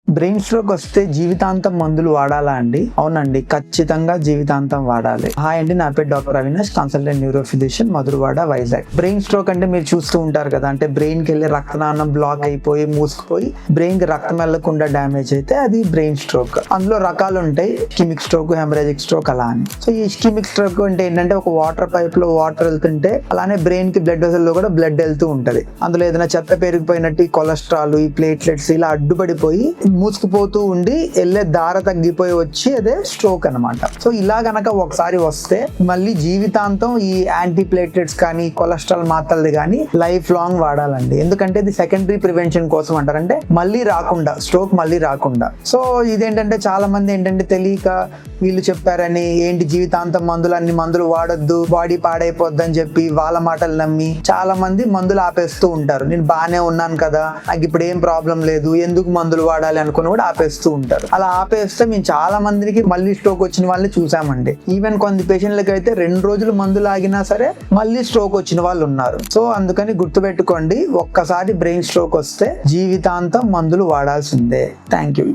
Brain stroke వస్తే జీవితాంతం మందులు వాడాలా అండి? అవునండి, ఖచ్చితంగా జీవితాంతం వాడాలి. హాయ్ అండి, నా పేరు doctor Avinash, consultant neuro physician, Madhurawada, Vizag. Brain stroke అంటే మీరు చూస్తూ ఉంటారు కదా, అంటే బ్రెయిన్ కి వెళ్ళి రక్తనాళం బ్లాక్ అయిపోయి మూసుకుపోయి బ్రెయిన్ కి రక్తం వెళ్లకుండా డ్యామేజ్ అయితే అది బ్రెయిన్ స్ట్రోక్. అందులో రకాలు ఉంటాయి, ఇస్కిమిక్ స్ట్రోక్, హెమరేజిక్ స్ట్రోక్ అలా అని. సో ఈ ఇస్కిమిక్ స్ట్రోక్ అంటే ఏంటంటే ఒక వాటర్ పైప్ లో వాటర్ వెళ్తుంటే అలానే బ్రెయిన్ కి బ్లడ్ వెసల్ లో కూడా బ్లడ్ వెళ్తూ ఉంటది. అందులో ఏదైనా చెత్త పెరిగిపోయినట్టు ఈ కొలెస్ట్రాల్, ఈ ప్లేట్లెట్స్ ఇలా అడ్డుపడిపోయి మూసుకుపోతూ ఉండి వెళ్ళే దార తగ్గిపోయి వచ్చి అదే స్ట్రోక్ అన్నమాట. సో ఇలా గనక ఒకసారి వస్తే మళ్ళీ జీవితాంతం ఈ యాంటీ ప్లేట్లెట్స్ కానీ కొలెస్ట్రాల్ మాత్రలు కానీ లైఫ్ లాంగ్ వాడాలండి. ఎందుకంటే ఇది సెకండరీ ప్రివెన్షన్ కోసం అంటారు, అంటే మళ్ళీ రాకుండా, స్ట్రోక్ మళ్ళీ రాకుండా. సో ఇదేంటంటే చాలా మంది ఏంటంటే తెలియక వీళ్ళు చెప్పారని ఏంటి జీవితాంతం అన్ని మందులు వాడొద్దు, బాడీ పాడైపోద్ది అని చెప్పి వాళ్ళ మాటలు నమ్మి చాలా మంది మందులు ఆపేస్తూ ఉంటారు. నేను బాగానే ఉన్నాను కదా, నాకు ఇప్పుడు ఏం ప్రాబ్లం లేదు, ఎందుకు మందులు వాడాలి అనుకుని కూడా ఆపేస్తూ ఉంటారు. అలా ఆపేస్తే మేము చాలా మందికి మళ్ళీ స్ట్రోక్ వచ్చిన వాళ్ళని చూసామండి. ఈవెన్ కొన్ని పేషెంట్లకి అయితే 2 రోజులు మందులు ఆగినా సరే మళ్ళీ స్ట్రోక్ వచ్చిన వాళ్ళు ఉన్నారు. సో అందుకని గుర్తుపెట్టుకోండి, ఒక్కసారి బ్రెయిన్ స్ట్రోక్ వస్తే జీవితాంతం మందులు వాడాల్సిందే. Thank you.